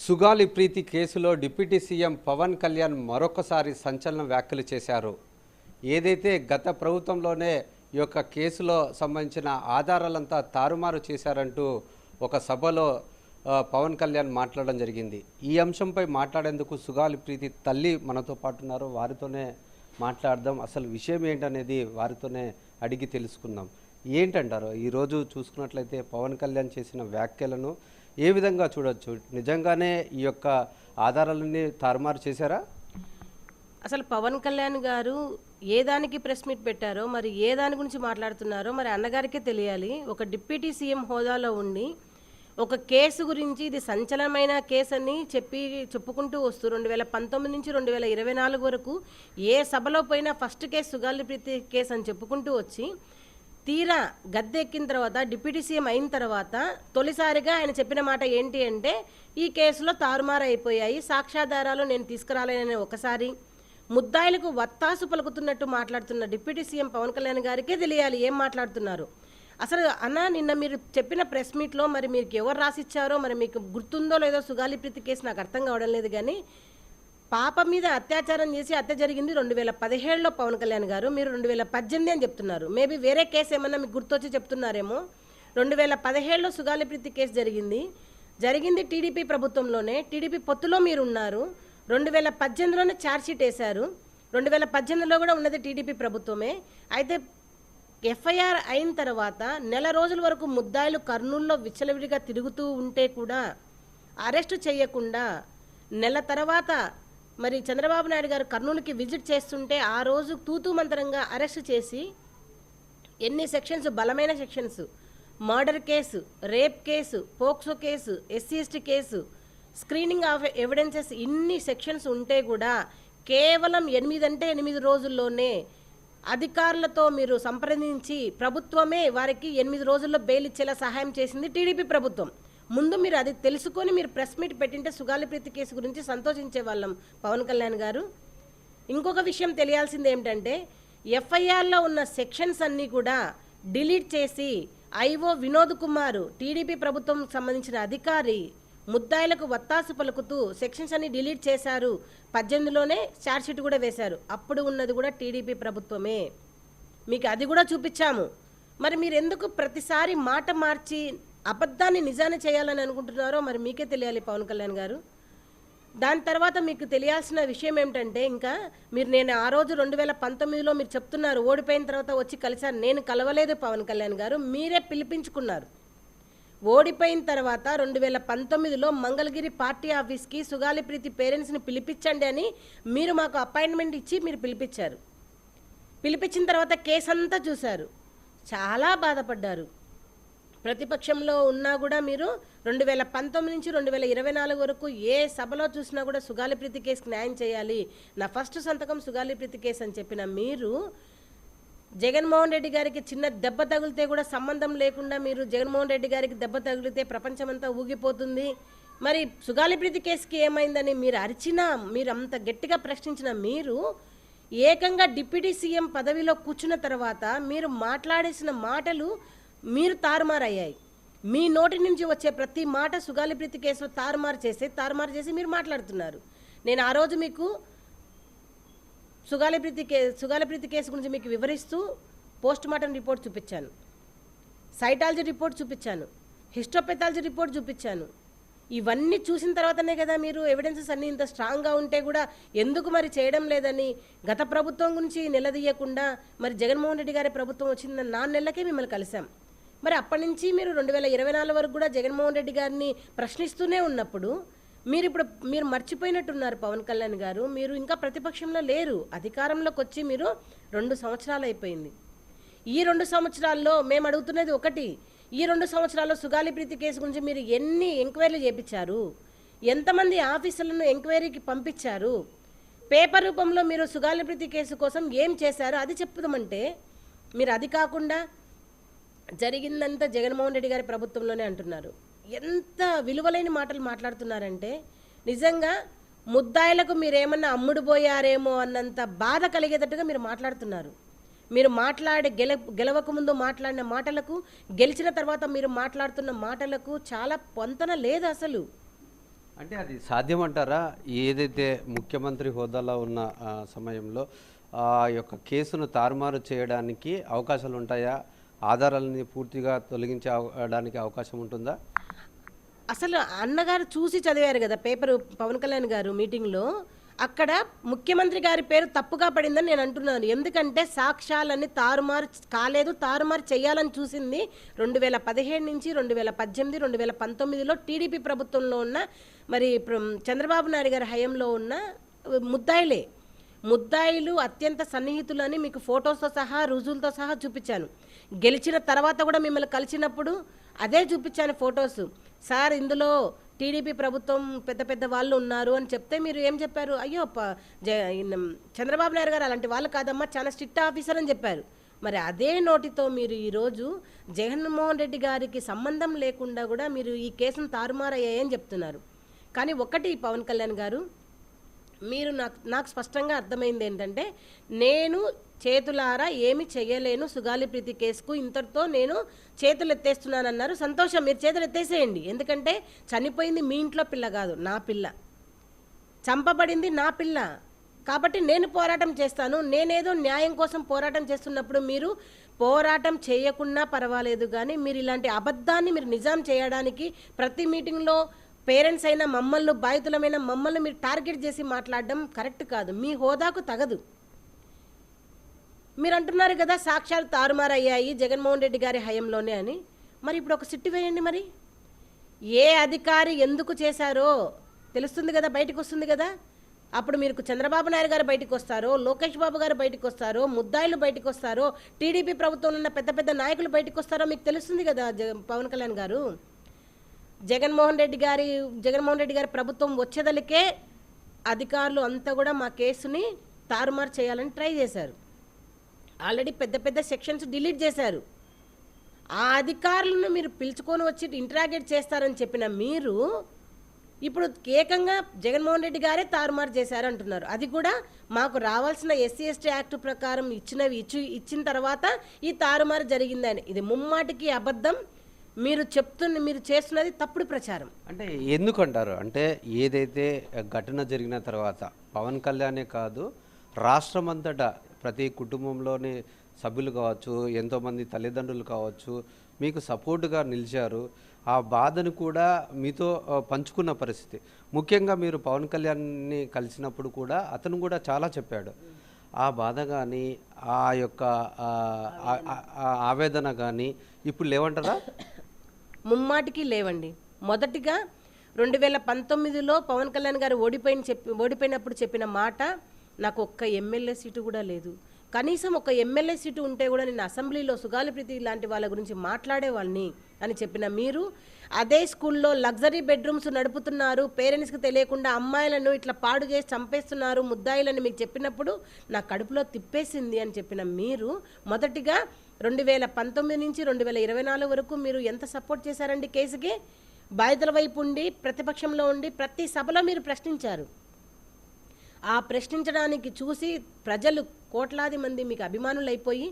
సుగాలి ప్రీతి కేసులో deputy CM Pawan Kalyan మరొకసారి సంచలన వ్యాఖ్యలు చేశారు. ఏదైతే గత ప్రభుత్వంలోనే ఈ యొక్క కేసులో సంబంధించిన ఆధారాలంతా తారుమారు చేశారంటూ ఒక సభలో పవన్ కళ్యాణ్ మాట్లాడడం జరిగింది. ఈ అంశంపై మాట్లాడేందుకు సుగాలి ప్రీతి తల్లి మనతో పాటు ఉన్నారు. వారితోనే మాట్లాడదాం. అసలు విషయం ఏంటనేది వారితోనే అడిగి తెలుసుకుందాం. ఏంటంటారు? ఈరోజు చూసుకున్నట్లయితే పవన్ కళ్యాణ్ చేసిన వ్యాఖ్యలను ఏ విధంగా చూడొచ్చు? నిజంగానే ఈ యొక్క ఆధారాలన్నీ తారుమారు చేశారా? అసలు పవన్ కళ్యాణ్ గారు ఏ దానికి ప్రెస్ మీట్ పెట్టారో, మరి ఏ దాని గురించి మాట్లాడుతున్నారో మరి అన్నగారికే తెలియాలి. ఒక డిప్యూటీ సీఎం హోదాలో ఉండి ఒక కేసు గురించి ఇది సంచలనమైన కేసు అని చెప్పుకుంటూ వస్తూ 2019 నుంచి 2024 వరకు ఏ సభలో పోయినా ఫస్ట్ కేసు సుగాలి ప్రీతి కేసు అని చెప్పుకుంటూ వచ్చి తీరా గద్దెక్కిన తర్వాత డిప్యూటీ సీఎం అయిన తర్వాత తొలిసారిగా ఆయన చెప్పిన మాట ఏంటి అంటే, ఈ కేసులో తారుమారు అయిపోయాయి, సాక్ష్యాధారాలు నేను తీసుకురాలేనని ఒకసారి, ముద్దాయిలకు వత్తాసు పలుకుతున్నట్టు మాట్లాడుతున్న డిప్యూటీ సీఎం పవన్ కళ్యాణ్ గారికే తెలియాలి ఏం మాట్లాడుతున్నారు. అసలు అన్న నిన్న మీరు చెప్పిన ప్రెస్ మీట్లో మరి మీకు ఎవరు రాసిచ్చారో మరి మీకు గుర్తుందో లేదో సుగాలి ప్రీతి కేసు నాకు అర్థం కావడం లేదు. కానీ పాప మీద అత్యాచారం చేసి హత్య జరిగింది 2017లో పవన్ కళ్యాణ్ గారు, మీరు 2018 అని చెప్తున్నారు. మేబీ వేరే కేసు ఏమన్నా మీకు గుర్తొచ్చి చెప్తున్నారేమో. 2017లో సుగాలి ప్రీతి కేసు జరిగింది టీడీపీ ప్రభుత్వంలోనే, టీడీపీ పొత్తులో మీరు ఉన్నారు. 2018లోనే ఛార్జ్షీట్ వేశారు. 2018లో కూడా ఉన్నది టీడీపీ ప్రభుత్వమే. అయితే ఎఫ్ఐఆర్ అయిన తర్వాత నెల రోజుల వరకు ముద్దాయిలు కర్నూలులో విచ్చలవిడిగా తిరుగుతూ ఉంటే కూడా అరెస్టు చేయకుండా నెల తర్వాత మరి చంద్రబాబు నాయుడు గారు కర్నూలుకి విజిట్ చేస్తుంటే ఆ రోజు తూతూ మంత్రంగా అరెస్ట్ చేసి ఎన్ని సెక్షన్స్, బలమైన sections, murder case, rape case, POCSO case, SC/ST case, screening of evidences, ఇన్ని సెక్షన్స్ ఉంటే కూడా కేవలం 8 రోజుల్లోనే అధికారులతో మీరు సంప్రదించి ప్రభుత్వమే వారికి 8 రోజుల్లో బెయిల్ ఇచ్చేలా సహాయం చేసింది టీడీపీ ప్రభుత్వం. ముందు మీరు అది తెలుసుకొని మీరు ప్రెస్ మీట్ పెట్టింటే సుగాలి ప్రీతి కేసు గురించి సంతోషించే వాళ్ళం పవన్ కళ్యాణ్ గారు. ఇంకొక విషయం తెలియాల్సింది ఏమిటంటే, ఎఫ్ఐఆర్లో ఉన్న సెక్షన్స్ అన్నీ కూడా డిలీట్ చేసి ఐఓ వినోద్ కుమార్ టీడీపీ ప్రభుత్వం సంబంధించిన అధికారి ముద్దాయిలకు వత్తాసు పలుకుతూ సెక్షన్స్ అన్ని డిలీట్ చేశారు. 18లోనే ఛార్జ్షీట్ కూడా వేశారు. అప్పుడు ఉన్నది కూడా టీడీపీ ప్రభుత్వమే. మీకు అది కూడా చూపించాము. మరి మీరు ఎందుకు ప్రతిసారి మాట మార్చి అబద్ధాన్ని నిజాన్ని చేయాలని అనుకుంటున్నారో మరి మీకే తెలియాలి పవన్ కళ్యాణ్ గారు. దాని తర్వాత మీకు తెలియాల్సిన విషయం ఏమిటంటే, ఇంకా నేను ఆ రోజు 2019లో మీరు చెప్తున్నారు ఓడిపోయిన తర్వాత వచ్చి కలిశాను. నేను కలవలేదు పవన్ కళ్యాణ్ గారు, మీరే పిలిపించుకున్నారు. ఓడిపోయిన తర్వాత 2019లో మంగళగిరి పార్టీ ఆఫీస్కి సుగాలి ప్రీతి పేరెంట్స్ని పిలిపించండి అని మీరు మాకు అపాయింట్మెంట్ ఇచ్చి మీరు పిలిపించారు. పిలిపించిన తర్వాత కేసు అంతా చూశారు, చాలా బాధపడ్డారు. ప్రతిపక్షంలో ఉన్నా కూడా మీరు 2019 నుంచి 2024 వరకు ఏ సభలో చూసినా కూడా సుగాలి ప్రీతి కేసుకి న్యాయం చేయాలి, నా ఫస్ట్ సంతకం సుగాలి ప్రీతి కేసు అని చెప్పిన మీరు జగన్మోహన్ రెడ్డి గారికి చిన్న దెబ్బ తగిలితే కూడా సంబంధం లేకుండా మీరు జగన్మోహన్ రెడ్డి గారికి దెబ్బ తగిలితే ప్రపంచమంతా ఊగిపోతుంది, మరి సుగాలి ప్రీతి కేసుకి ఏమైందని మీరు అరిచినా, మీరు అంత గట్టిగా ప్రశ్నించిన మీరు ఏకంగా డిప్యూటీ సీఎం పదవిలో కూర్చున్న తర్వాత మీరు మాట్లాడేసిన మాటలు మీరు తారుమారయ్యాయి. మీ నోటి నుంచి వచ్చే ప్రతి మాట సుగాలి ప్రీతి కేసులో తారుమారు చేసి మీరు మాట్లాడుతున్నారు. నేను ఆ రోజు మీకు సుగాలి ప్రీతి కేసు గురించి మీకు వివరిస్తూ పోస్ట్ మార్టం రిపోర్ట్ చూపించాను, సైటాలజీ రిపోర్ట్ చూపించాను, హిస్టోపెథాలజీ రిపోర్ట్ చూపించాను. ఇవన్నీ చూసిన తర్వాతనే కదా మీరు ఎవిడెన్సెస్ అన్నీ ఇంత స్ట్రాంగ్గా ఉంటే కూడా ఎందుకు మరి చేయడం లేదని గత ప్రభుత్వం గురించి నిలదీయకుండా మరి జగన్మోహన్ రెడ్డి గారి ప్రభుత్వం వచ్చింది 4 నెలలకే మిమ్మల్ని కలిసాం. మరి అప్పటి నుంచి మీరు 2024 వరకు కూడా జగన్మోహన్ రెడ్డి గారిని ప్రశ్నిస్తూనే ఉన్నప్పుడు మీరు మర్చిపోయినట్టున్నారు పవన్ కళ్యాణ్ గారు. మీరు ఇంకా ప్రతిపక్షంలో లేరు, అధికారంలోకి వచ్చి మీరు 2 సంవత్సరాలు అయిపోయింది. ఈ 2 సంవత్సరాల్లో మేము అడుగుతున్నది ఒకటి, ఈ 2 సంవత్సరాల్లో సుగాలి ప్రీతి కేసు గురించి మీరు ఎన్ని ఎంక్వైరీలు చేపించారు, ఎంతమంది ఆఫీసర్లను ఎంక్వైరీకి పంపించారు, పేపర్ రూపంలో మీరు సుగాలి ప్రీతి కేసు కోసం ఏం చేశారు అది చెప్పుదామంటే మీరు అది కాకుండా జరిగిందంతా జగన్మోహన్ రెడ్డి గారి ప్రభుత్వంలోనే అంటున్నారు. ఎంత విలువలేని మాటలు మాట్లాడుతున్నారంటే నిజంగా ముద్దాయిలకు మీరేమన్నా అమ్ముడుపోయారేమో అన్నంత బాధ కలిగేటట్టుగా మీరు మాట్లాడుతున్నారు. మీరు గెలవక ముందు మాట్లాడిన మాటలకు, గెలిచిన తర్వాత మీరు మాట్లాడుతున్న మాటలకు చాలా పొంతన లేదు. అసలు అంటే అది సాధ్యమంటారా? ఏదైతే ముఖ్యమంత్రి హోదాలో ఉన్న సమయంలో ఆ యొక్క కేసును తారుమారు చేయడానికి అవకాశాలు ఉంటాయా? ఆధారాలని పూర్తిగా తొలగించడానికి అవకాశం ఉంటుందా? అసలు అన్నగారు చూసి చదివారు కదా పేపరు, పవన్ కళ్యాణ్ గారు మీటింగ్లో. అక్కడ ముఖ్యమంత్రి గారి పేరు తప్పుగా పడిందని నేను అంటున్నాను. ఎందుకంటే సాక్ష్యాలన్నీ తారుమారు కాలేదు, తారుమారు చేయాలని చూసింది 2017 నుంచి 2018, 2019లో టీడీపీ ప్రభుత్వంలో ఉన్న మరి చంద్రబాబు నాయుడు గారి హయాంలో ఉన్న ముద్దాయిలే. ముద్దాయిలు అత్యంత సన్నిహితులని మీకు ఫొటోస్తో సహా రుజువులతో సహా చూపించాను. గెలిచిన తర్వాత కూడా మిమ్మల్ని కలిసినప్పుడు అదే చూపించాను ఫొటోస్. సార్ ఇందులో టీడీపీ ప్రభుత్వం పెద్ద పెద్ద వాళ్ళు ఉన్నారు అని చెప్తే మీరు ఏం చెప్పారు? అయ్యో చంద్రబాబు నాయుడు గారు అలాంటి వాళ్ళు కాదమ్మా, చాలా స్ట్రిక్ట్ ఆఫీసర్ అని చెప్పారు. మరి అదే నోటితో మీరు ఈరోజు జగన్మోహన్ రెడ్డి గారికి సంబంధం లేకుండా కూడా మీరు ఈ కేసును తారుమారయ్యాయని చెప్తున్నారు. కానీ ఒకటి పవన్ కళ్యాణ్ గారు, మీరు నాకు స్పష్టంగా అర్థమైంది ఏంటంటే, నేను చేతులారా ఏమి చెయ్యలేను సుగాలి ప్రీతి కేసుకు, ఇంతటితో నేను చేతులు ఎత్తేస్తున్నానన్నారు. సంతోషం, మీరు చేతులు ఎత్తేసేయండి. ఎందుకంటే చనిపోయింది మీ ఇంట్లో పిల్ల కాదు, నా పిల్ల. చంపబడింది నా పిల్ల. కాబట్టి నేను పోరాటం చేస్తాను. నేనేదో న్యాయం కోసం పోరాటం చేస్తున్నప్పుడు మీరు పోరాటం చేయకున్నా పర్వాలేదు, కానీ మీరు ఇలాంటి అబద్ధాన్ని మీరు నిజాం చేయడానికి ప్రతి మీటింగ్లో పేరెంట్స్ అయినా మమ్మల్ని, బాధితులమైన మమ్మల్ని మీరు టార్గెట్ చేసి మాట్లాడడం కరెక్ట్ కాదు, మీ హోదాకు తగదు. మీరు అంటున్నారు కదా సాక్ష్యాలు తారుమారయ్యాయి జగన్మోహన్ రెడ్డి గారి హయంలోనే అని. మరి ఇప్పుడు ఒక సిట్టు వేయండి. మరి ఏ అధికారి ఎందుకు చేశారో తెలుస్తుంది కదా, బయటకు వస్తుంది కదా. అప్పుడు మీరు చంద్రబాబు నాయుడు గారు బయటకు వస్తారో, లోకేష్ బాబు గారు బయటకు వస్తారో, ముద్దాయిలు బయటకు వస్తారో, టీడీపీ ప్రభుత్వంలో ఉన్న పెద్ద పెద్ద నాయకులు బయటకు వస్తారో మీకు తెలుస్తుంది కదా. పవన్ కళ్యాణ్ గారు, జగన్మోహన్ రెడ్డి గారి ప్రభుత్వం వచ్చేదలికే అధికారులు అంతా కూడా మా కేసుని తారుమారు చేయాలని ట్రై చేశారు. ఆల్రెడీ పెద్ద పెద్ద సెక్షన్స్ డిలీట్ చేశారు. ఆ అధికారులను మీరు పిలుచుకొని వచ్చి ఇంటరాగేట్ చేస్తారని చెప్పిన మీరు ఇప్పుడు ఏకంగా జగన్మోహన్ రెడ్డి గారే తారుమారు చేశారు అంటున్నారు. అది కూడా మాకు రావాల్సిన ఎస్సీ ఎస్టీ యాక్ట్ ప్రకారం ఇచ్చిన తర్వాత ఈ తారుమారు జరిగిందని. ఇది ముమ్మాటికి అబద్ధం. మీరు చేస్తున్నది తప్పుడు ప్రచారం. అంటే ఎందుకంటారు? అంటే ఏదైతే ఘటన జరిగిన తర్వాత పవన్ కళ్యాణే కాదు, రాష్ట్రం అంతటా ప్రతి కుటుంబంలోని సభ్యులు కావచ్చు, ఎంతోమంది తల్లిదండ్రులు కావచ్చు, మీకు సపోర్టుగా నిలిచారు. ఆ బాధను కూడా మీతో పంచుకున్న పరిస్థితి. ముఖ్యంగా మీరు పవన్ కళ్యాణ్ని కలిసినప్పుడు కూడా అతను కూడా చాలా చెప్పాడు. ఆ బాధ కానీ, ఆ యొక్క ఆవేదన కానీ ఇప్పుడు లేవంటారా? ముమ్మాటికి లేవండి. మొదటిగా 2019లో పవన్ కళ్యాణ్ గారు ఓడిపోయినప్పుడు చెప్పిన మాట, నాకు ఒక్క ఎమ్మెల్యే సీటు కూడా లేదు, కనీసం ఒక ఎమ్మెల్యే సీటు ఉంటే కూడా నేను అసెంబ్లీలో సుగాలి ప్రీతి లాంటి వాళ్ళ గురించి మాట్లాడేవాళ్ళని అని చెప్పిన మీరు, అదే స్కూల్లో లగ్జరీ బెడ్రూమ్స్ నడుపుతున్నారు, పేరెంట్స్కి తెలియకుండా అమ్మాయిలను ఇట్లా పాడు చేసి చంపేస్తున్నారు ముద్దాయిలని మీకు చెప్పినప్పుడు నా కడుపులో తిప్పేసింది అని చెప్పిన మీరు, మొదటిగా 2019 నుంచి 2024 వరకు మీరు ఎంత సపోర్ట్ చేశారండి కేసుకి? బాధితుల వైపు ఉండి, ప్రతిపక్షంలో ఉండి ప్రతి సభలో మీరు ప్రశ్నించారు. ఆ ప్రశ్నించడానికి చూసి ప్రజలు కోట్లాది మంది మీకు అభిమానులు అయిపోయి,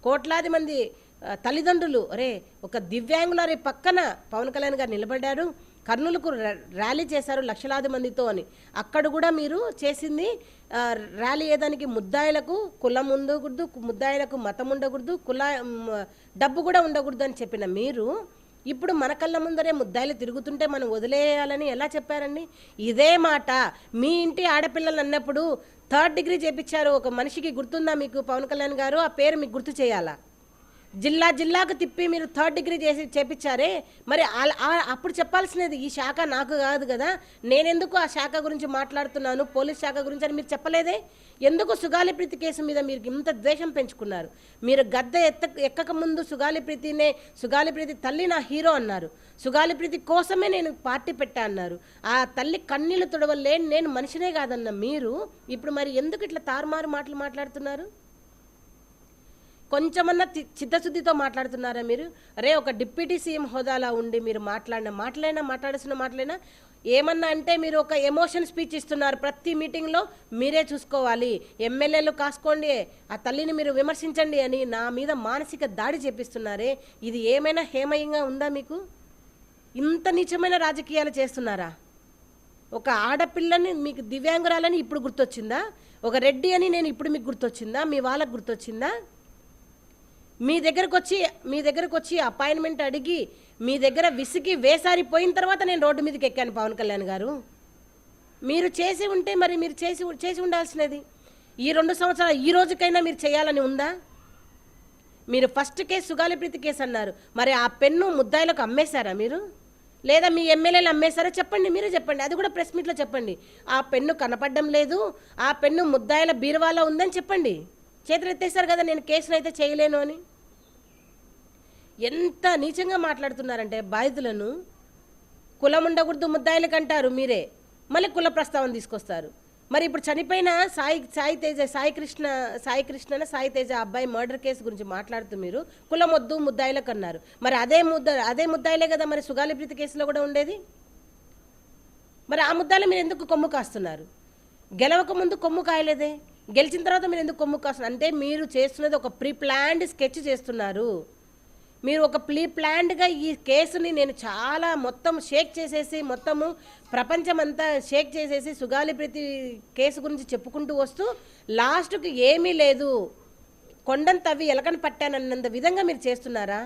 కోట్లాది మంది తల్లిదండ్రులు, అరే ఒక దివ్యాంగులారి పక్కన పవన్ కళ్యాణ్ గారు నిలబడ్డారు, కర్నూలుకు ర్యాలీ చేశారు లక్షలాది మందితో అని. అక్కడ కూడా మీరు చేసింది ర్యాలీ ఏదానికి? ముద్దాయిలకు కులం ఉండకూడదు, ముద్దాయిలకు మతం ఉండకూడదు, డబ్బు కూడా ఉండకూడదు అని చెప్పిన మీరు, ఇప్పుడు మన కళ్ళ ముందరే ముద్దాయిలు తిరుగుతుంటే మనం వదిలేయాలని ఎలా చెప్పారండి? ఇదే మాట మీ ఇంటి ఆడపిల్లలు అన్నప్పుడు 3rd డిగ్రీ చేపించారు ఒక మనిషికి, గుర్తుందా మీకు పవన్ కళ్యాణ్ గారు? ఆ పేరు మీకు గుర్తు చేయాలా? జిల్లాకు తిప్పి మీరు 3rd డిగ్రీ చేపించారే, మరి అప్పుడు చెప్పాల్సినది ఈ శాఖ నాకు కాదు కదా, నేనెందుకు ఆ శాఖ గురించి మాట్లాడుతున్నాను, పోలీస్ శాఖ గురించి అని మీరు చెప్పలేదే? ఎందుకు సుగాలి ప్రీతి కేసు మీద మీరు ఇంత ద్వేషం పెంచుకున్నారు? మీరు గద్దె ఎక్కక ముందు సుగాలి ప్రీతి తల్లి నా హీరో అన్నారు, సుగాలి ప్రీతి కోసమే నేను పార్టీ పెట్టా అన్నారు. ఆ తల్లి కన్నీళ్లు తుడవలేని నేను మనిషినే కాదన్న మీరు ఇప్పుడు మరి ఎందుకు ఇట్లా తారుమారు మాటలు మాట్లాడుతున్నారు? కొంచెమన్నా చిత్తశుద్ధితో మాట్లాడుతున్నారా మీరు? అరే ఒక డిప్యూటీ సీఎం హోదాలో ఉండి మీరు మాట్లాడాల్సిన మాటలైనా ఏమన్నా అంటే మీరు ఒక ఎమోషన్ స్పీచ్ ఇస్తున్నారు ప్రతి మీటింగ్లో. మీరే చూసుకోవాలి, ఎమ్మెల్యేలు కాసుకోండి, ఆ తల్లిని మీరు విమర్శించండి అని నా మీద మానసిక దాడి చేపిస్తున్నారే. ఇది ఏమైనా హేమయంగా ఉందా మీకు? ఇంత నీచమైన రాజకీయాలు చేస్తున్నారా? ఒక ఆడపిల్లని మీకు దివ్యాంగురాలని ఇప్పుడు గుర్తొచ్చిందా? ఒక రెడ్డి అని నేను ఇప్పుడు మీకు గుర్తొచ్చిందా? మీ వాళ్ళకు గుర్తొచ్చిందా? మీ దగ్గరకు వచ్చి అపాయింట్మెంట్ అడిగి మీ దగ్గర విసిగి వేసారిపోయిన తర్వాత నేను రోడ్డు మీదకి ఎక్కాను పవన్ కళ్యాణ్ గారు. మీరు చేసి ఉంటే మరి మీరు చేసి ఉండాల్సినది. ఈ 2 సంవత్సరాలు ఈ రోజుకైనా మీరు చేయాలని ఉందా? మీరు ఫస్ట్ కేసు సుగాలి ప్రీతి కేసు అన్నారు, మరి ఆ పెన్ను ముద్దాయిలకు అమ్మేశారా మీరు? లేదా మీ ఎమ్మెల్యేలు అమ్మేశారా? చెప్పండి, మీరే చెప్పండి. అది కూడా ప్రెస్ మీట్లో చెప్పండి. ఆ పెన్ను కనపడడం లేదు, ఆ పెన్ను ముద్దాయిల బీరువాలో ఉందని చెప్పండి. చేతులు ఎత్తేసారు కదా, నేను కేసును అయితే చేయలేను అని. ఎంత నీచంగా మాట్లాడుతున్నారంటే బాధితులను కులం ఉండకూడదు ముద్దాయిలకు అంటారు మీరే, మళ్ళీ కుల ప్రస్తావన తీసుకొస్తారు. మరి ఇప్పుడు చనిపోయిన సాయి తేజ అబ్బాయి మర్డర్ కేసు గురించి మాట్లాడుతూ మీరు కులం వద్దు ముద్దాయిలకు అన్నారు. మరి అదే ముద్దాయిలే కదా మరి సుగాలి ప్రీతి కేసులో కూడా ఉండేది. మరి ఆ ముద్దాయిలు మీరు ఎందుకు కొమ్ము కాస్తున్నారు? గెలవక ముందు కొమ్ము కాయలేదే, గెలిచిన తర్వాత మీరు ఎందుకు కొమ్ము కాస్తున్నారు? అంటే మీరు చేస్తున్నది ఒక ప్రీ ప్లాన్డ్ స్కెచ్ చేస్తున్నారు. మీరు ఒక ప్లాన్డ్గా ఈ కేసుని నేను చాలా మొత్తం షేక్ చేసేసి మొత్తము ప్రపంచమంతా షేక్ చేసేసి సుగాలి ప్రీతి కేసు గురించి చెప్పుకుంటూ వస్తూ లాస్ట్కి ఏమీ లేదు, కొండను తవ్వి ఎలకని పట్టానన్నంత విధంగా మీరు చేస్తున్నారా?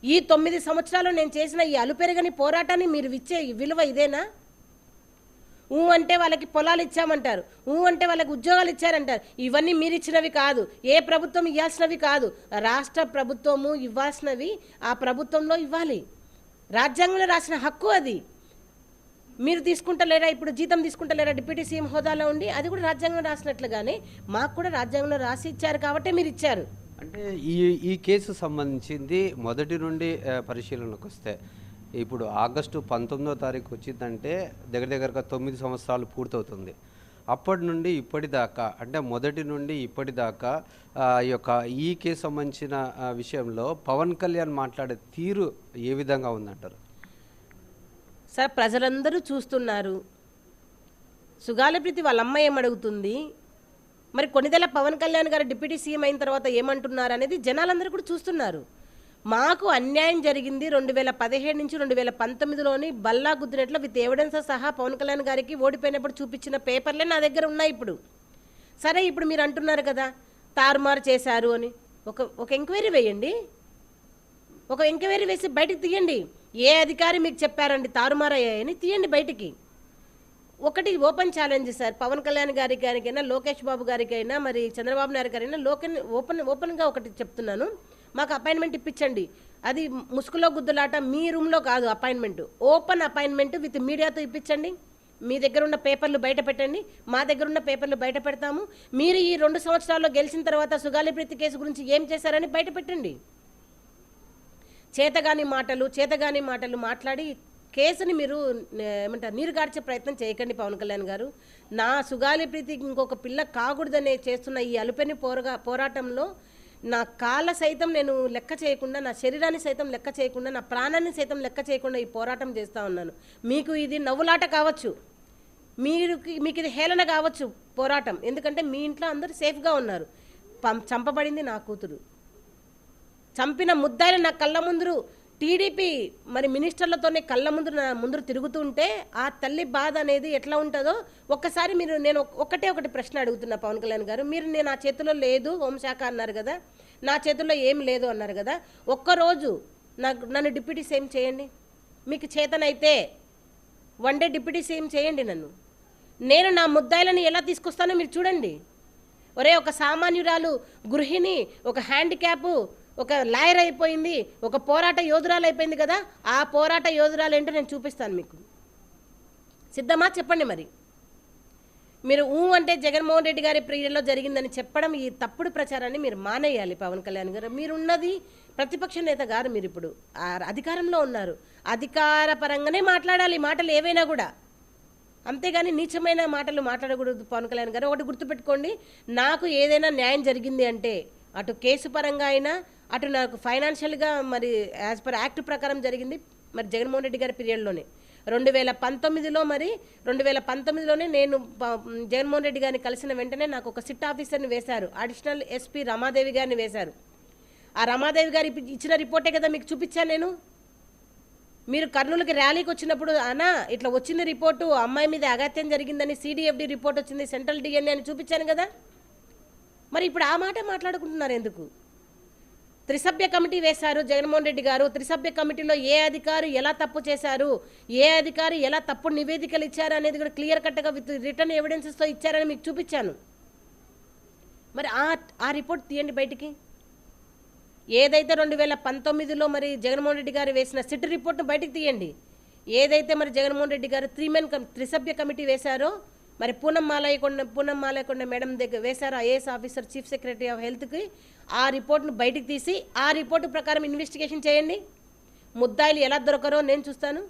ఈ 9 సంవత్సరాలు నేను చేసిన ఈ అలుపెరగని పోరాటాన్ని మీరు ఇచ్చే విలువ ఇదేనా? అంటే వాళ్ళకి పొలాలు ఇచ్చామంటారు, అంటే వాళ్ళకి ఉద్యోగాలు ఇచ్చారంటారు. ఇవన్నీ మీరు ఇచ్చినవి కాదు, ఏ ప్రభుత్వం ఇవ్వాల్సినవి కాదు. రాష్ట్ర ప్రభుత్వము ఇవ్వాల్సినవి ఆ ప్రభుత్వంలో ఇవ్వాలి. రాజ్యాంగంలో రాసిన హక్కు అది. మీరు తీసుకుంటలేరా? ఇప్పుడు జీతం తీసుకుంటలేరా డిప్యూటీ సీఎం హోదాలో ఉండి? అది కూడా రాజ్యాంగంలో రాసినట్లుగానే మాకు కూడా రాజ్యాంగంలో రాసి ఇచ్చారు కాబట్టి మీరు ఇచ్చారు. అంటే ఈ కేసు సంబంధించింది మొదటి నుండి పరిశీలనకు వస్తే ఇప్పుడు ఆగస్టు 19వ తారీఖు వచ్చిందంటే దగ్గరగా 9 సంవత్సరాలు పూర్తవుతుంది. అప్పటి నుండి ఇప్పటిదాకా అంటే మొదటి నుండి ఇప్పటిదాకా ఈ కేసు సంబంధించిన విషయంలో పవన్ కళ్యాణ్ మాట్లాడే తీరు ఏ విధంగా ఉందంటారు? సార్, ప్రజలందరూ చూస్తున్నారు. సుగాలి ప్రీతి వాళ్ళ అమ్మ ఏమడుగుతుంది, మరి కొన్నిదెల పవన్ కళ్యాణ్ గారు డిప్యూటీ సీఎం అయిన తర్వాత ఏమంటున్నారు అనేది జనాలందరూ కూడా చూస్తున్నారు. మాకు అన్యాయం జరిగింది 2017 నుంచి 2019లోని బల్లా గుద్దినట్లు విత్ ఎవిడెన్స్ సహా పవన్ కళ్యాణ్ గారికి ఓడిపోయినప్పుడు చూపించిన పేపర్లే నా దగ్గర ఉన్నాయి ఇప్పుడు. సరే, ఇప్పుడు మీరు అంటున్నారు కదా తారుమారు చేశారు అని. ఒక ఎంక్వైరీ వేయండి, ఒక ఎంక్వైరీ వేసి బయటికి తీయండి. ఏ అధికారి మీకు చెప్పారండి తారుమారు అయ్యాయని? తీయండి బయటికి. ఒకటి open challenge sir, Pawan Kalyan గారికైనా లోకేష్ బాబు గారికైనా మరి చంద్రబాబు నాయుడు గారైనా ఓపెన్గా ఒకటి చెప్తున్నాను, మాకు అపాయింట్మెంట్ ఇప్పించండి. అది ముసుగులో గుద్దులాట, మీ రూమ్లో కాదు అపాయింట్మెంట్, ఓపెన్ అపాయింట్మెంట్ విత్ మీడియాతో ఇప్పించండి. మీ దగ్గర ఉన్న పేపర్లు బయట పెట్టండి, మా దగ్గర ఉన్న పేపర్లు బయట పెడతాము. మీరు ఈ 2 సంవత్సరాల్లో గెలిచిన తర్వాత సుగాలి ప్రీతి కేసు గురించి ఏం చేశారని బయట పెట్టండి. చేతగాని మాటలు మాట్లాడి కేసుని మీరు ఏమంటారు నీరుగార్చే ప్రయత్నం చేయకండి పవన్ కళ్యాణ్ గారు. నా సుగాలి ప్రీతి ఇంకొక పిల్ల కాకూడదనే చేస్తున్న ఈ అలుపెని పోరాటంలో నా కాళ్ళ సైతం నేను లెక్క చేయకుండా, నా శరీరాన్ని సైతం లెక్క చేయకుండా, నా ప్రాణాన్ని సైతం లెక్క చేయకుండా ఈ పోరాటం చేస్తూ ఉన్నాను. మీకు ఇది నవ్వులాట కావచ్చు, మీకు ఇది హేళన కావచ్చు పోరాటం, ఎందుకంటే మీ ఇంట్లో అందరూ సేఫ్గా ఉన్నారు. చంపబడింది నా కూతురు, చంపిన ముద్దాయిలు నా కళ్ళ ముందు టీడీపీ మరి మినిస్టర్లతోనే కళ్ళ ముందు తిరుగుతుంటే ఆ తల్లి బాధ అనేది ఎట్లా ఉంటుందో ఒక్కసారి నేను ఒకటి ప్రశ్న అడుగుతున్నా పవన్ కళ్యాణ్ గారు. మీరు నేను నా చేతిలో లేదు హోంశాఖ అన్నారు కదా, నా చేతుల్లో ఏం లేదు అన్నారు కదా, ఒక్కరోజు నన్ను డిప్యూటీ సీఎం చేయండి. మీకు చేతనైతే వన్ డే డిప్యూటీ సీఎం చేయండి నన్ను. నేను నా ముద్దాయిలను ఎలా తీసుకొస్తానో మీరు చూడండి. ఒక సామాన్యురాలు గృహిణి, ఒక హ్యాండిక్యాపు, ఒక లాయర్ అయిపోయింది, ఒక పోరాట యోధురాలు అయిపోయింది కదా, ఆ పోరాట యోధురాలు ఏంటో నేను చూపిస్తాను మీకు. సిద్ధమా చెప్పండి. మరి మీరు అంటే జగన్మోహన్ రెడ్డి గారి పీరియడ్లో జరిగిందని చెప్పడం, ఈ తప్పుడు ప్రచారాన్ని మీరు మానేయాలి పవన్ కళ్యాణ్ గారు. మీరున్నది ప్రతిపక్ష నేత గారు, మీరు ఇప్పుడు అధికారంలో ఉన్నారు, అధికార పరంగానే మాట్లాడాలి మాటలు ఏవైనా కూడా, అంతేగాని నీచమైన మాటలు మాట్లాడకూడదు పవన్ కళ్యాణ్ గారు. ఒకటి గుర్తుపెట్టుకోండి, నాకు ఏదైనా న్యాయం జరిగింది అంటే అటు కేసు పరంగా అయినా అటు నాకు ఫైనాన్షియల్గా మరి యాజ్ పర్ యాక్ట్ ప్రకారం జరిగింది మరి జగన్మోహన్ రెడ్డి గారి పీరియడ్లోనే 2019లోనే నేను జగన్మోహన్ రెడ్డి గారిని కలిసిన వెంటనే నాకు ఒక సిట్ ఆఫీసర్ని వేశారు, అడిషనల్ ఎస్పీ రమాదేవి గారిని వేశారు. ఆ రమాదేవి గారు ఇచ్చిన రిపోర్టే కదా మీకు చూపించాను నేను. మీరు కర్నూలుకి ర్యాలీకి వచ్చినప్పుడు అన్నా ఇట్లా వచ్చింది రిపోర్టు, అమ్మాయి మీద అగత్యం జరిగిందని సిడిఎఫ్డి రిపోర్ట్ వచ్చింది, సెంట్రల్ డిఎన్ఏ అని చూపించాను కదా. మరి ఇప్పుడు ఆ మాట మాట్లాడుకుంటున్నారు ఎందుకు? త్రిసభ్య కమిటీ వేశారు జగన్మోహన్ రెడ్డి గారు. త్రిసభ్య కమిటీలో ఏ అధికారి ఎలా తప్పు చేశారు, ఏ అధికారి ఎలా తప్పుడు నివేదికలు ఇచ్చారు అనేది కూడా క్లియర్ కట్గా విత్ రిటర్న్ ఎవిడెన్సెస్తో ఇచ్చారని మీకు చూపించాను. మరి ఆ రిపోర్ట్ తీయండి బయటికి. ఏదైతే 2019లో మరి జగన్మోహన్ రెడ్డి గారు వేసిన సిట్ రిపోర్ట్ను బయటికి తీయండి. ఏదైతే మరి జగన్మోహన్ రెడ్డి గారు త్రిసభ్య కమిటీ వేశారో, మరి పూనం మాలయకొండ మేడం దగ్గర వేశారు, IAS officer chief secretary of హెల్త్కి, ఆ రిపోర్ట్ను బయటికి తీసి ఆ రిపోర్టు ప్రకారం ఇన్వెస్టిగేషన్ చేయండి. ముద్దాయిలు ఎలా దొరకరో నేను చూస్తాను.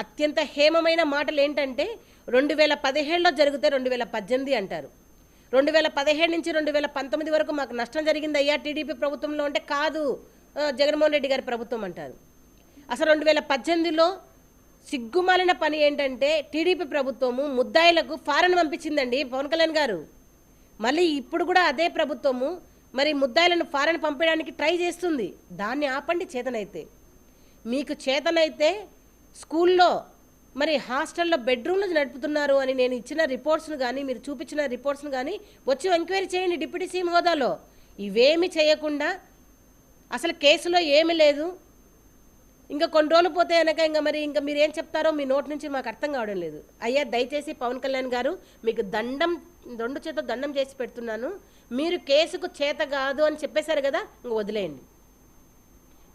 అత్యంత హేమమైన మాటలు ఏంటంటే 2017లో జరిగితే 2018 అంటారు. 2017 నుంచి 2019 వరకు మాకు నష్టం జరిగింది అయ్యా టీడీపీ ప్రభుత్వంలో అంటే కాదు, జగన్మోహన్ రెడ్డి గారి ప్రభుత్వం అంటారు. అసలు 2018లో సిగ్గుమాలిన పని ఏంటంటే టీడీపీ ప్రభుత్వము ముద్దాయిలకు ఫారెన్ పంపించిందండి పవన్ కళ్యాణ్ గారు. మళ్ళీ ఇప్పుడు కూడా అదే ప్రభుత్వము మరి ముద్దాయిలను ఫారెన్ పంపడానికి ట్రై చేస్తుంది. దాన్ని ఆపండి చేతనైతే. మీకు చేతనైతే స్కూల్లో మరి హాస్టల్లో బెడ్రూమ్లు నడుపుతున్నారు అని నేను ఇచ్చిన రిపోర్ట్స్ను కానీ మీరు చూపించిన రిపోర్ట్స్ను కానీ వచ్చి ఎంక్వైరీ చేయండి డిప్యూటీ సీఎం హోదాలో. ఇవేమి చేయకుండా అసలు కేసులో ఏమీ లేదు, ఇంకా కొన్ని రోజులు పోతే కనుక ఇంకా మీరు ఏం చెప్తారో మీ నోటి నుంచి మాకు అర్థం కావడం లేదు. అయ్యా దయచేసి పవన్ కళ్యాణ్ గారు మీకు రెండు చేత దండం చేసి పెడుతున్నాను. మీరు కేసుకు చేత కాదు అని చెప్పేశారు కదా, ఇంక వదిలేయండి.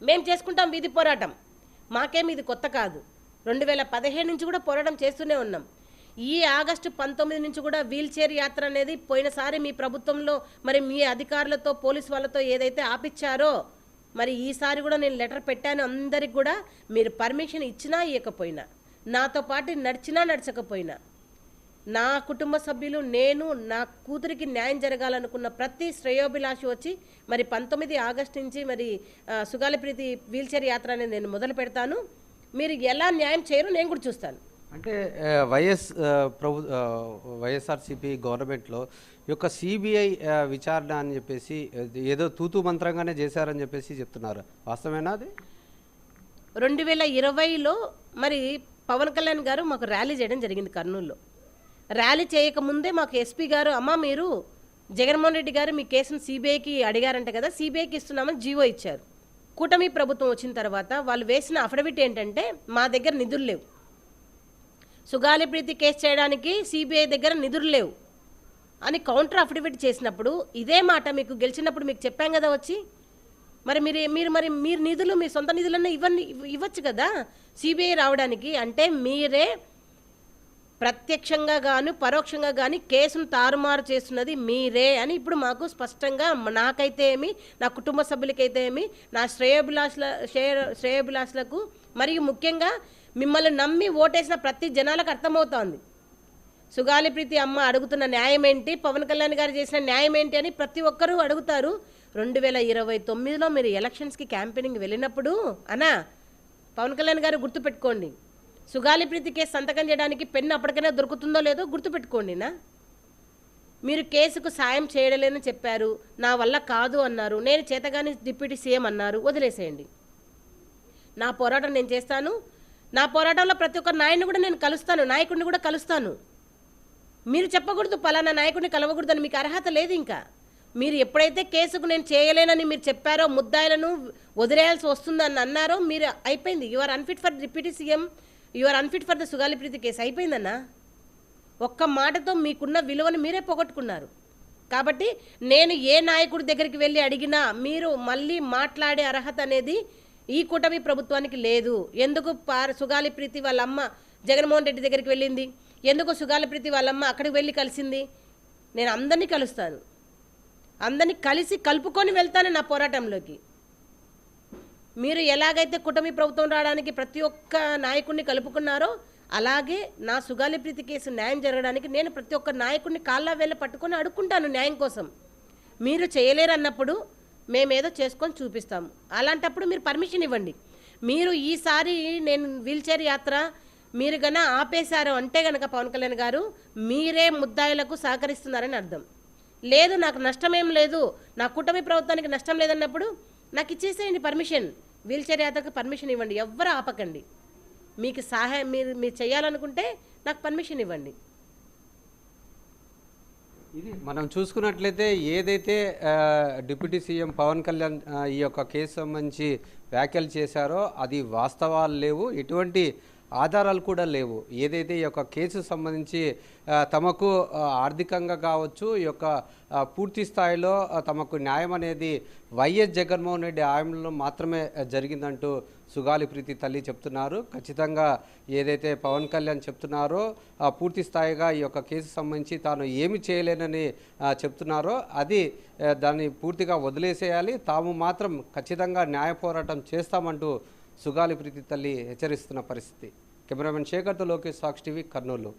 మేము చేసుకుంటాం వీధి పోరాటం, మాకేం ఇది కొత్త కాదు. 2017 నుంచి కూడా పోరాటం చేస్తూనే ఉన్నాం. ఈ ఆగస్టు 19 నుంచి కూడా వీల్ చైర్ యాత్ర అనేది పోయినసారి మీ ప్రభుత్వంలో మరి మీ అధికారులతో పోలీసు వాళ్ళతో ఏదైతే ఆపిచ్చారో మరి ఈసారి కూడా నేను లెటర్ పెట్టాను అందరికి కూడా. మీరు పర్మిషన్ ఇచ్చినా ఇవ్వకపోయినా, నాతో పాటు నడిచినా నడచకపోయినా, నా కుటుంబ సభ్యులు, నేను, నా కూతురికి న్యాయం జరగాలనుకున్న ప్రతి శ్రేయోభిలాషి వచ్చి మరి 19 ఆగస్టు నుంచి మరి సుగాలిప్రీతి వీల్చైర్ యాత్ర అనేది నేను మొదలు పెడతాను. మీరు ఎలా న్యాయం చేయరో నేను కూడా చూస్తాను. అంటే వైఎస్ఆర్సీపీ గవర్నమెంట్లో ఈ యొక్క సిబిఐ విచారణ అని చెప్పేసి ఏదో తూతూ మంత్రంగానే చేశారని చెప్పేసి చెప్తున్నారు, వాస్తవేనా అది? 2020లో మరి పవన్ కళ్యాణ్ గారు మాకు ర్యాలీ చేయడం జరిగింది కర్నూలులో. ర్యాలీ చేయకముందే మాకు ఎస్పీ గారు, అమ్మ మీరు జగన్మోహన్ రెడ్డి గారు మీ కేసును సిబిఐకి అడిగారంట కదా, సిబిఐకి ఇస్తున్నామని జీవో ఇచ్చారు. కూటమి ప్రభుత్వం వచ్చిన తర్వాత వాళ్ళు వేసిన అఫిడవిట్ ఏంటంటే మా దగ్గర నిధులు లేవు, సుగాలిప్రీతి కేసు చేయడానికి సిబిఐ దగ్గర నిధులు లేవు అని కౌంటర్ అఫిడవిట్ చేసినప్పుడు ఇదే మాట మీకు గెలిచినప్పుడు మీకు చెప్పాం కదా వచ్చి, మరి మీరు నిధులు మీ సొంత నిధులన్నా ఇవ్వచ్చు కదా సిబిఐ రావడానికి. అంటే మీరే ప్రత్యక్షంగా కానీ పరోక్షంగా కానీ కేసును తారుమారు చేస్తున్నది మీరే అని ఇప్పుడు మాకు స్పష్టంగా, నాకైతే ఏమి, నా కుటుంబ సభ్యులకైతే ఏమి, నా శ్రేయోభిలాషులకు మరియు ముఖ్యంగా మిమ్మల్ని నమ్మి ఓటేసిన ప్రతి జనాలకు అర్థమవుతోంది. సుగాలిప్రీతి అమ్మ అడుగుతున్న న్యాయం ఏంటి, పవన్ కళ్యాణ్ గారు చేసిన న్యాయం ఏంటి అని ప్రతి ఒక్కరూ అడుగుతారు. 2029లో మీరు ఎలక్షన్స్కి క్యాంపెయినింగ్ వెళ్ళినప్పుడు అనా పవన్ కళ్యాణ్ గారు గుర్తుపెట్టుకోండి, సుగాలిప్రీతి కేసు సంతకం చేయడానికి పెన్ను అప్పటికైనా దొరుకుతుందో లేదో గుర్తుపెట్టుకోండి. మీరు కేసుకు సాయం చేయలేదని చెప్పారు, నా వల్ల కాదు అన్నారు, నేను చేతగాని డిప్యూటీ సీఎం అన్నారు, వదిలేసేయండి. నా పోరాటం నేను చేస్తాను. నా పోరాటంలో ప్రతి ఒక్క నాయకుడిని కూడా నేను కలుస్తాను, నాయకుడిని కూడా కలుస్తాను. మీరు చెప్పకూడదు పలానా నాయకుడిని కలవకూడదని, మీకు అర్హత లేదు. ఇంకా మీరు ఎప్పుడైతే కేసుకు నేను చేయలేనని మీరు చెప్పారో, ముద్దాయిలను వదిలేయాల్సి వస్తుందని అన్నారో, మీరు అయిపోయింది. You are unfit for deputy CM, you are unfit for the Sugali Preethi case, అయిపోయిందన్నా. ఒక్క మాటతో మీకున్న విలువను మీరే పోగొట్టుకున్నారు. కాబట్టి నేను ఏ నాయకుడి దగ్గరికి వెళ్ళి అడిగినా మీరు మళ్ళీ మాట్లాడే అర్హత అనేది ఈ కూటమి ప్రభుత్వానికి లేదు. ఎందుకు సుగాలిప్రీతి వాళ్ళ అమ్మ జగన్మోహన్ రెడ్డి దగ్గరికి వెళ్ళింది, ఎందుకు సుగాలిప్రీతి వాళ్ళమ్మ అక్కడికి వెళ్ళి కలిసింది? నేను అందరినీ కలుస్తాను, అందరినీ కలిసి కలుపుకొని వెళ్తాను నా పోరాటంలోకి. మీరు ఎలాగైతే కూటమి ప్రభుత్వం రావడానికి ప్రతి ఒక్క నాయకుడిని కలుపుకున్నారో, అలాగే నా సుగాలిప్రీతి కేసు న్యాయం జరగడానికి నేను ప్రతి ఒక్క నాయకుడిని కాళ్ళ వేళ్ళ పట్టుకొని అడుక్కుంటాను న్యాయం కోసం. మీరు చేయలేరన్నప్పుడు మేమేదో చేసుకొని చూపిస్తాము. అలాంటప్పుడు మీరు పర్మిషన్ ఇవ్వండి. మీరు ఈసారి నేను వీల్చైర్ యాత్ర మీరు గన ఆపేశారు అంటే గనక పవన్ కళ్యాణ్ గారు మీరే ముద్దాయిలకు సహకరిస్తున్నారని అర్థం. లేదు నాకు నష్టమేం లేదు, నా కూటమి ప్రభుత్వానికి నష్టం లేదన్నప్పుడు నాకు ఇచ్చేసేయండి పర్మిషన్, వీల్చైర్ యాత్రకు పర్మిషన్ ఇవ్వండి, ఎవ్వరు ఆపకండి. మీకు సహాయం మీరు చేయాలనుకుంటే నాకు పర్మిషన్ ఇవ్వండి. ఇది మనం చూసుకున్నట్లయితే ఏదైతే డిప్యూటీ సీఎం పవన్ కళ్యాణ్ ఈ యొక్క కేసు సంబంధించి వ్యాఖ్యలు చేశారో అది వాస్తవాలు లేవు, ఎటువంటి ఆధారాలు కూడా లేవు. ఏదైతే ఈ యొక్క కేసు సంబంధించి తమకు ఆర్థికంగా కావచ్చు, ఈ యొక్క పూర్తి స్థాయిలో తమకు న్యాయం అనేది వైఎస్ జగన్మోహన్ రెడ్డి హయాంలో మాత్రమే జరిగిందంటూ సుగాలి ప్రీతి తల్లి చెప్తున్నారు. ఖచ్చితంగా ఏదైతే పవన్ కళ్యాణ్ చెప్తున్నారో పూర్తి స్థాయిగా ఈ యొక్క కేసు సంబంధించి తాను ఏమి చేయలేనని చెప్తున్నారో అది దాన్ని పూర్తిగా వదిలేసేయాలి, తాము మాత్రం ఖచ్చితంగా న్యాయ పోరాటం చేస్తామంటూ సుగాలి ప్రీతి తల్లి హెచ్చరిస్తున్న పరిస్థితి. కెమెరామెన్ శేఖర్తో లోకేష్, సాక్షి టీవీ, కర్నూలు.